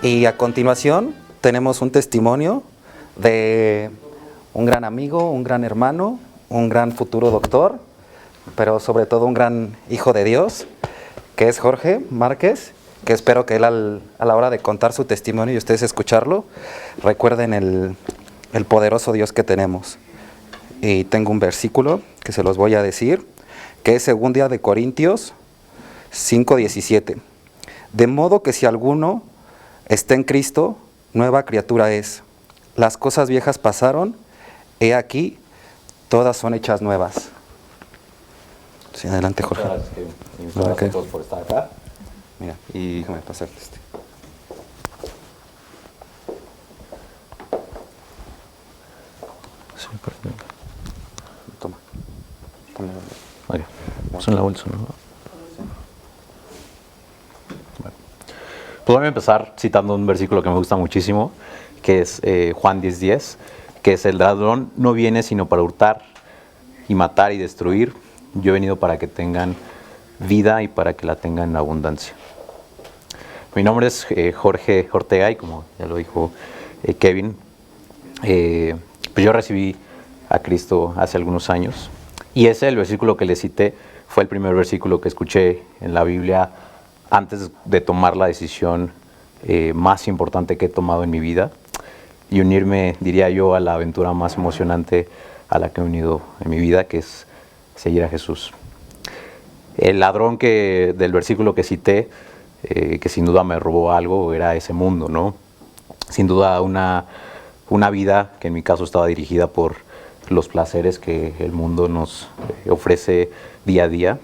Y a continuación tenemos un testimonio de un gran amigo, un gran hermano, un gran futuro doctor, pero sobre todo un gran hijo de Dios, que es Jorge Márquez, que espero que él a la hora de contar su testimonio y ustedes escucharlo, recuerden el poderoso Dios que tenemos. Y tengo un versículo que se los voy a decir, que es 2 de Corintios 5:17. De modo que si alguno está en Cristo, nueva criatura es. Las cosas viejas pasaron, he aquí, todas son hechas nuevas. Sí, adelante, Jorge. Muchas gracias, Kevin. Y muchas gracias a todos por estar acá. Mira, y déjame pasarte este. Sí, perfecto. Toma. Ponle. Okay. Es en la bolsa, ¿no? Bueno. Pues voy a empezar citando un versículo que me gusta muchísimo, que es Juan 10:10, que es: el ladrón no viene sino para hurtar y matar y destruir. Yo he venido para que tengan vida y para que la tengan en abundancia. Mi nombre es Jorge Ortega y como ya lo dijo Kevin, pues yo recibí a Cristo hace algunos años y el versículo que le cité fue el primer versículo que escuché en la Biblia antes de tomar la decisión más importante que he tomado en mi vida y unirme, diría yo, a la aventura más emocionante a la que he unido en mi vida, que es seguir a Jesús. El ladrón del versículo que cité, que sin duda me robó algo, era ese mundo, ¿no? Sin duda una vida que en mi caso estaba dirigida por los placeres que el mundo nos ofrece día a día,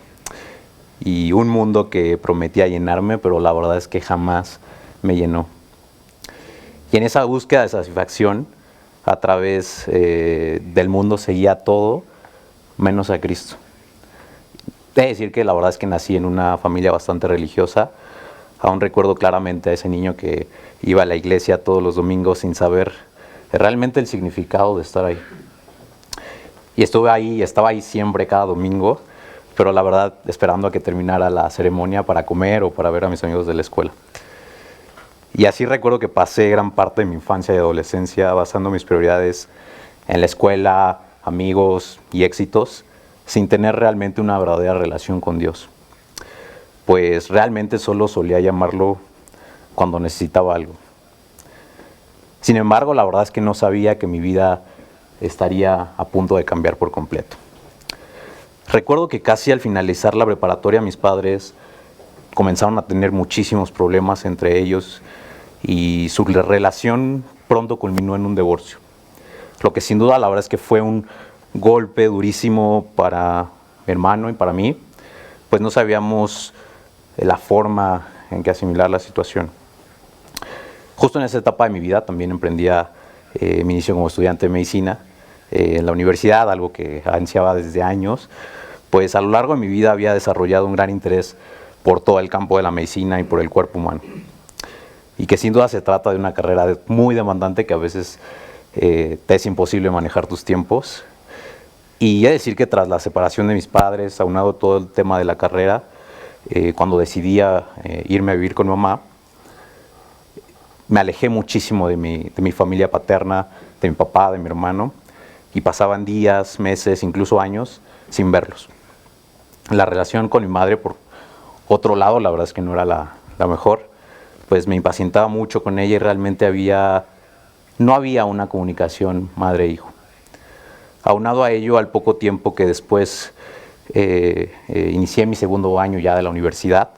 y un mundo que prometía llenarme, pero la verdad es que jamás me llenó. Y en esa búsqueda de satisfacción, a través del mundo seguía todo menos a Cristo. He de decir que la verdad es que nací en una familia bastante religiosa. Aún recuerdo claramente a ese niño que iba a la iglesia todos los domingos sin saber realmente el significado de estar ahí. Y estaba ahí siempre cada domingo, pero la verdad esperando a que terminara la ceremonia para comer o para ver a mis amigos de la escuela. Y así recuerdo que pasé gran parte de mi infancia y adolescencia basando mis prioridades en la escuela, amigos y éxitos, sin tener realmente una verdadera relación con Dios. Pues realmente solo solía llamarlo cuando necesitaba algo. Sin embargo, la verdad es que no sabía que mi vida estaría a punto de cambiar por completo. Recuerdo que casi al finalizar la preparatoria mis padres comenzaron a tener muchísimos problemas entre ellos y su relación pronto culminó en un divorcio. Lo que sin duda la verdad es que fue un golpe durísimo para mi hermano y para mí, pues no sabíamos la forma en que asimilar la situación. Justo en esa etapa de mi vida también emprendía mi inicio como estudiante de medicina en la universidad, algo que ansiaba desde años. Pues a lo largo de mi vida había desarrollado un gran interés por todo el campo de la medicina y por el cuerpo humano. Y que sin duda se trata de una carrera muy demandante que a veces te es imposible manejar tus tiempos. Y he de decir que tras la separación de mis padres, aunado todo el tema de la carrera, cuando decidí irme a vivir con mi mamá, me alejé muchísimo de mi familia paterna, de mi papá, de mi hermano, y pasaban días, meses, incluso años sin verlos. La relación con mi madre, por otro lado, la verdad es que no era la mejor, pues me impacientaba mucho con ella y realmente no había una comunicación madre-hijo. Aunado a ello, al poco tiempo que después inicié mi segundo año ya de la universidad,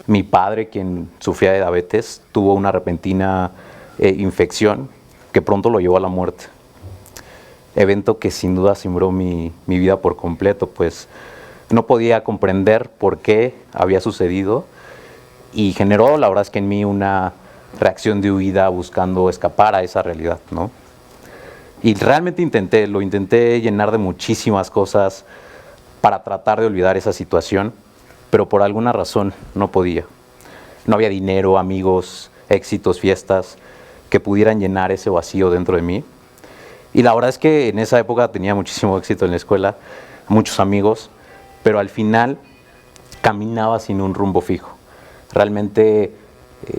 mi padre, quien sufría de diabetes, tuvo una repentina infección que pronto lo llevó a la muerte. Evento que sin duda cimbró mi vida por completo, pues no podía comprender por qué había sucedido y generó, la verdad es que en mí, una reacción de huida buscando escapar a esa realidad, ¿no? Y realmente lo intenté llenar de muchísimas cosas para tratar de olvidar esa situación, pero por alguna razón no podía. No había dinero, amigos, éxitos, fiestas que pudieran llenar ese vacío dentro de mí. Y la verdad es que en esa época tenía muchísimo éxito en la escuela, muchos amigos, pero al final caminaba sin un rumbo fijo. Realmente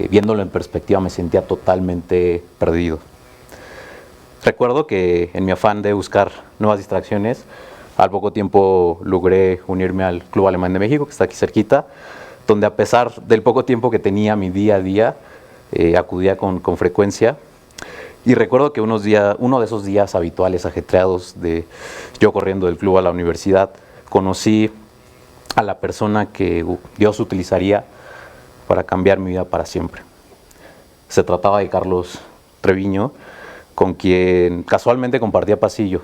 viéndolo en perspectiva me sentía totalmente perdido. Recuerdo que en mi afán de buscar nuevas distracciones, al poco tiempo logré unirme al Club Alemán de México, que está aquí cerquita, donde a pesar del poco tiempo que tenía mi día a día, acudía con frecuencia. Y recuerdo que uno de esos días habituales, ajetreados, de yo corriendo del club a la universidad, conocí a la persona que Dios utilizaría para cambiar mi vida para siempre. Se trataba de Carlos Treviño, con quien casualmente compartía pasillo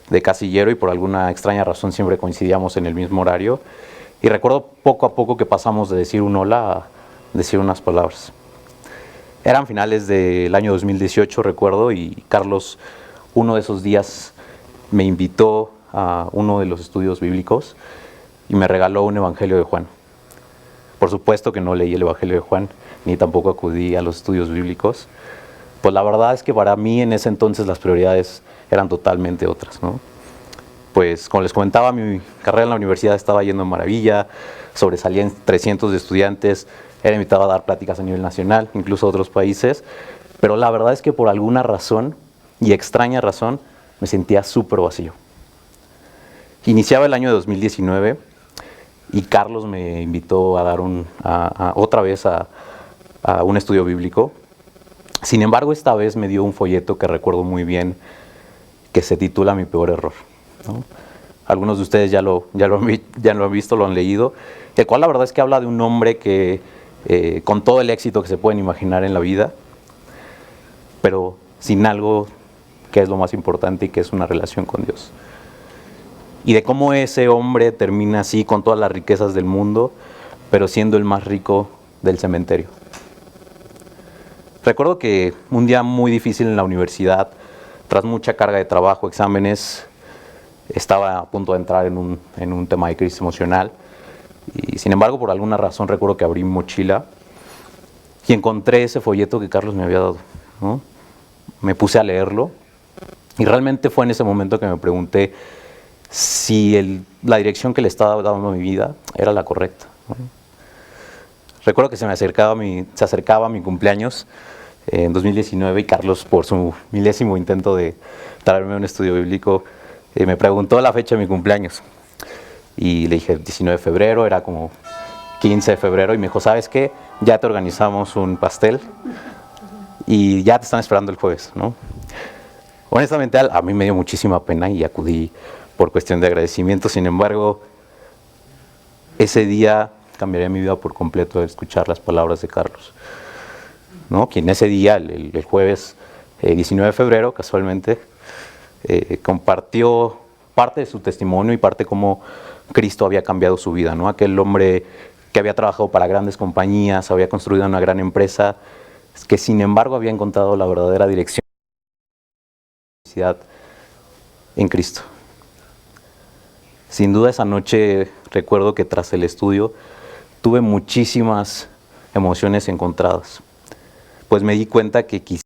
de casillero y por alguna extraña razón siempre coincidíamos en el mismo horario. Y recuerdo poco a poco que pasamos de decir un hola a decir unas palabras. Eran finales del año 2018, recuerdo, y Carlos, uno de esos días, me invitó a uno de los estudios bíblicos y me regaló un Evangelio de Juan. Por supuesto que no leí el Evangelio de Juan, ni tampoco acudí a los estudios bíblicos. Pues la verdad es que para mí en ese entonces las prioridades eran totalmente otras, ¿no? Pues como les comentaba, mi carrera en la universidad estaba yendo en maravilla, sobresalían 300 de estudiantes, era invitado a dar pláticas a nivel nacional, incluso a otros países, pero la verdad es que por alguna razón, y extraña razón, me sentía súper vacío. Iniciaba el año de 2019 y Carlos me invitó a dar otra vez a un estudio bíblico. Sin embargo, esta vez me dio un folleto que recuerdo muy bien, que se titula Mi peor error, ¿no? Algunos de ustedes ya lo han visto, lo han leído, el cual la verdad es que habla de un hombre que, con todo el éxito que se pueden imaginar en la vida, pero sin algo que es lo más importante y que es una relación con Dios. Y de cómo ese hombre termina así con todas las riquezas del mundo, pero siendo el más rico del cementerio. Recuerdo que un día muy difícil en la universidad, tras mucha carga de trabajo, exámenes, estaba a punto de entrar en un tema de crisis emocional. Y sin embargo, por alguna razón, recuerdo que abrí mi mochila y encontré ese folleto que Carlos me había dado, ¿no? Me puse a leerlo y realmente fue en ese momento que me pregunté si la dirección que le estaba dando a mi vida era la correcta, ¿no? Recuerdo que se acercaba mi cumpleaños en 2019 y Carlos, por su milésimo intento de traerme a un estudio bíblico, me preguntó la fecha de mi cumpleaños. Y le dije 19 de febrero, era como 15 de febrero, y me dijo, ¿sabes qué? Ya te organizamos un pastel y ya te están esperando el jueves, ¿no? Honestamente, a mí me dio muchísima pena y acudí por cuestión de agradecimiento. Sin embargo, ese día cambiaría mi vida por completo al escuchar las palabras de Carlos, ¿no? Quien ese día, el jueves 19 de febrero, casualmente, compartió parte de su testimonio y parte cómo Cristo había cambiado su vida, ¿no? Aquel hombre que había trabajado para grandes compañías, había construido una gran empresa, que sin embargo había encontrado la verdadera dirección en Cristo. Sin duda esa noche recuerdo que tras el estudio tuve muchísimas emociones encontradas, pues me di cuenta que quizá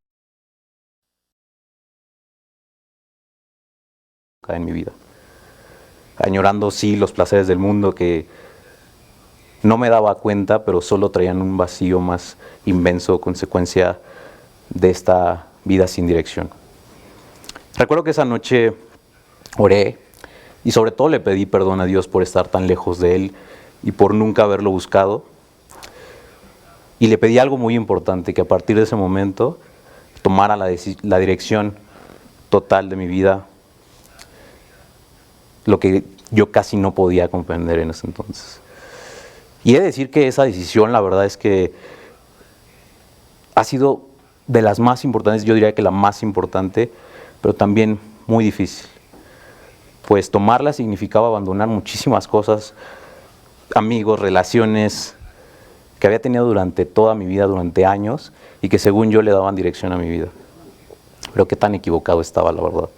en mi vida, añorando sí los placeres del mundo que no me daba cuenta, pero solo traían un vacío más inmenso, consecuencia de esta vida sin dirección. Recuerdo que esa noche oré y sobre todo le pedí perdón a Dios por estar tan lejos de Él y por nunca haberlo buscado. Y le pedí algo muy importante, que a partir de ese momento tomara la dirección total de mi vida, lo que yo casi no podía comprender en ese entonces. Y he de decir que esa decisión, la verdad es que ha sido de las más importantes, yo diría que la más importante, pero también muy difícil. Pues tomarla significaba abandonar muchísimas cosas, amigos, relaciones que había tenido durante toda mi vida, durante años, y que según yo le daban dirección a mi vida. Pero qué tan equivocado estaba, la verdad.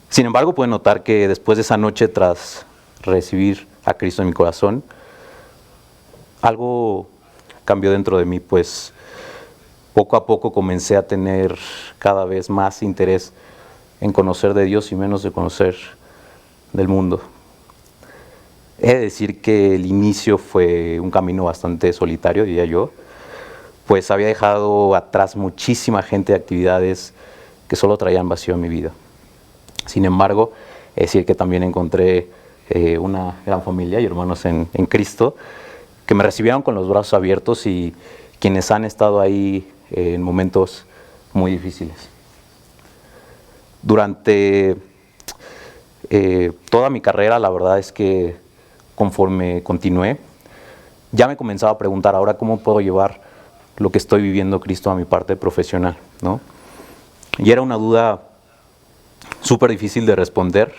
Sin embargo, pueden notar que después de esa noche, tras recibir a Cristo en mi corazón, algo cambió dentro de mí, pues poco a poco comencé a tener cada vez más interés en conocer de Dios y menos de conocer del mundo. He de decir que el inicio fue un camino bastante solitario, diría yo, pues había dejado atrás muchísima gente de actividades que solo traían vacío en mi vida. Sin embargo, es decir que también encontré una gran familia y hermanos en Cristo que me recibieron con los brazos abiertos y quienes han estado ahí en momentos muy difíciles. Durante toda mi carrera, la verdad es que conforme continué, ya me comenzaba a preguntar ahora cómo puedo llevar lo que estoy viviendo Cristo a mi parte profesional, ¿no? Y era una duda súper difícil de responder,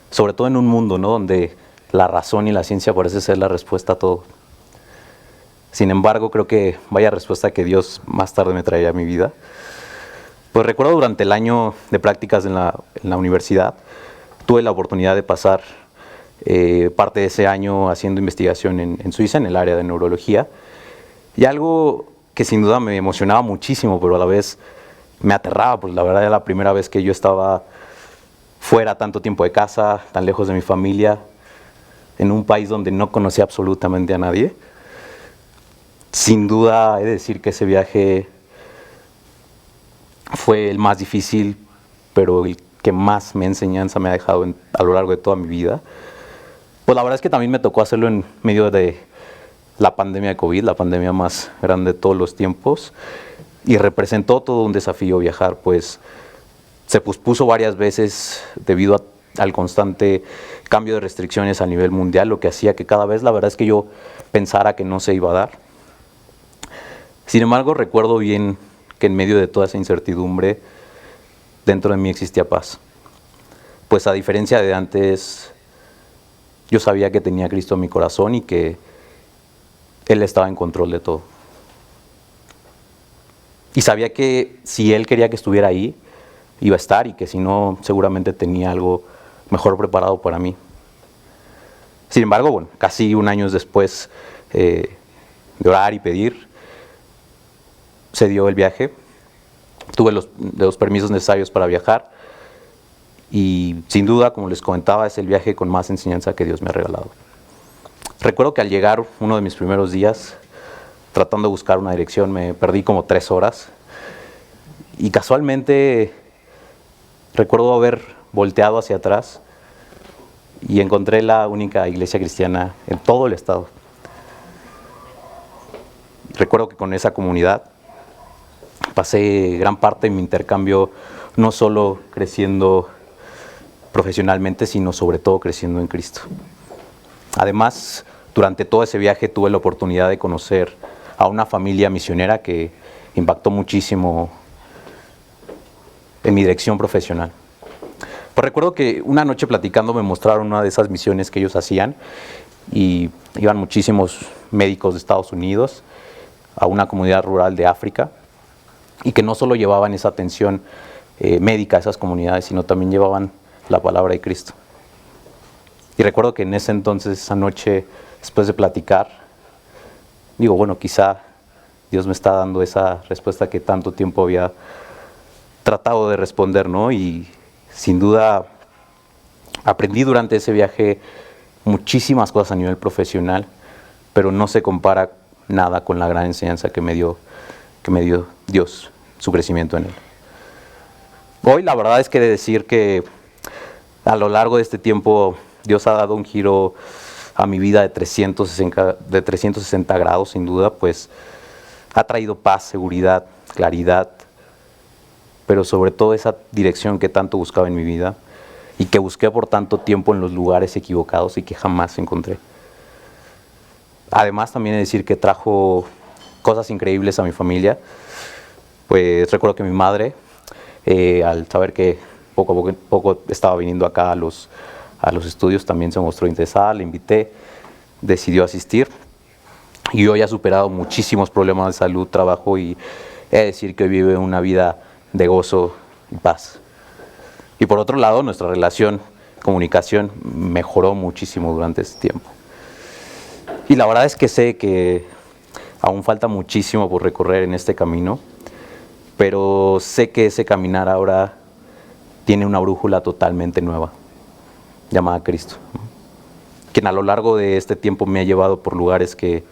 sobre todo en un mundo, ¿no?, donde la razón y la ciencia parece ser la respuesta a todo. Sin embargo, creo que vaya respuesta que Dios más tarde me traería a mi vida. Pues recuerdo durante el año de prácticas en la universidad, tuve la oportunidad de pasar parte de ese año haciendo investigación en Suiza, en el área de neurología, y algo que sin duda me emocionaba muchísimo, pero a la vez me aterraba, pues la verdad era la primera vez que yo estaba fuera tanto tiempo de casa, tan lejos de mi familia, en un país donde no conocía absolutamente a nadie. Sin duda he de decir que ese viaje fue el más difícil, pero el que más enseñanza me ha dejado a lo largo de toda mi vida. Pues la verdad es que también me tocó hacerlo en medio de la pandemia de COVID, la pandemia más grande de todos los tiempos, y representó todo un desafío viajar, pues se pospuso varias veces debido al constante cambio de restricciones a nivel mundial, lo que hacía que cada vez la verdad es que yo pensara que no se iba a dar. Sin embargo, recuerdo bien que en medio de toda esa incertidumbre, dentro de mí existía paz. Pues a diferencia de antes, yo sabía que tenía a Cristo en mi corazón y que Él estaba en control de todo. Y sabía que si Él quería que estuviera ahí, iba a estar, y que si no, seguramente tenía algo mejor preparado para mí. Sin embargo, bueno, casi un año después de orar y pedir, se dio el viaje. Tuve los permisos necesarios para viajar y sin duda, como les comentaba, es el viaje con más enseñanza que Dios me ha regalado. Recuerdo que al llegar uno de mis primeros días, tratando de buscar una dirección, me perdí como 3 horas y casualmente recuerdo haber volteado hacia atrás y encontré la única iglesia cristiana en todo el estado. Recuerdo que con esa comunidad pasé gran parte de mi intercambio, no solo creciendo profesionalmente, sino sobre todo creciendo en Cristo. Además, durante todo ese viaje tuve la oportunidad de conocer a una familia misionera que impactó muchísimo en mi dirección profesional. Pues recuerdo que una noche platicando me mostraron una de esas misiones que ellos hacían y iban muchísimos médicos de Estados Unidos a una comunidad rural de África y que no solo llevaban esa atención médica a esas comunidades, sino también llevaban la palabra de Cristo. Y recuerdo que en ese entonces, esa noche, después de platicar, digo, bueno, quizá Dios me está dando esa respuesta que tanto tiempo había tratado de responder, ¿no? Y sin duda aprendí durante ese viaje muchísimas cosas a nivel profesional, pero no se compara nada con la gran enseñanza que me dio Dios, su crecimiento en Él. Hoy la verdad es que he de decir que a lo largo de este tiempo Dios ha dado un giro a mi vida de 360 grados, sin duda, pues ha traído paz, seguridad, claridad, pero sobre todo esa dirección que tanto buscaba en mi vida y que busqué por tanto tiempo en los lugares equivocados y que jamás encontré. Además, también he de decir que trajo cosas increíbles a mi familia. Pues recuerdo que mi madre, al saber que poco a poco estaba viniendo acá a los estudios, también se mostró interesada, la invité, decidió asistir. Y hoy ha superado muchísimos problemas de salud, trabajo, y he de decir que hoy vive una vida de gozo y paz. Y por otro lado, nuestra relación, comunicación, mejoró muchísimo durante ese tiempo. Y la verdad es que sé que aún falta muchísimo por recorrer en este camino, pero sé que ese caminar ahora tiene una brújula totalmente nueva, llamada Cristo, quien a lo largo de este tiempo me ha llevado por lugares que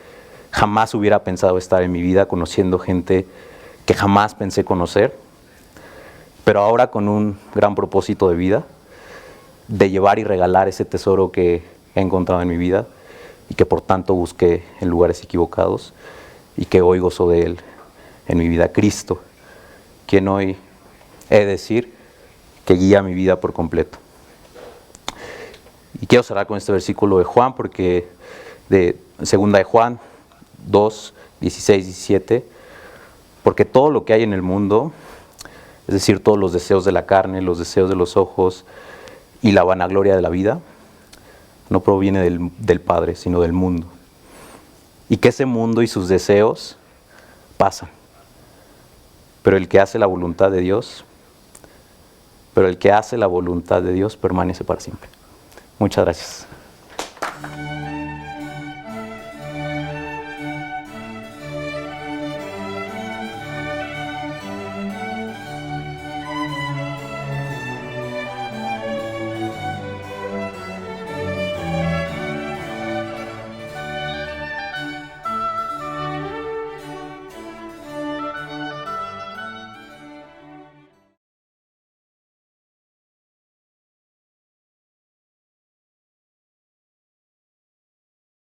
jamás hubiera pensado estar en mi vida, conociendo gente que jamás pensé conocer, pero ahora con un gran propósito de vida, de llevar y regalar ese tesoro que he encontrado en mi vida y que por tanto busqué en lugares equivocados y que hoy gozo de él en mi vida. Cristo, quien hoy he de decir que guía mi vida por completo. Y quiero cerrar con este versículo de Juan, porque de segunda de Juan 2, 16, 17, porque todo lo que hay en el mundo, es decir, todos los deseos de la carne, los deseos de los ojos y la vanagloria de la vida, no proviene del Padre, sino del mundo. Y que ese mundo y sus deseos pasan. Pero el que hace la voluntad de Dios, permanece para siempre. Muchas gracias.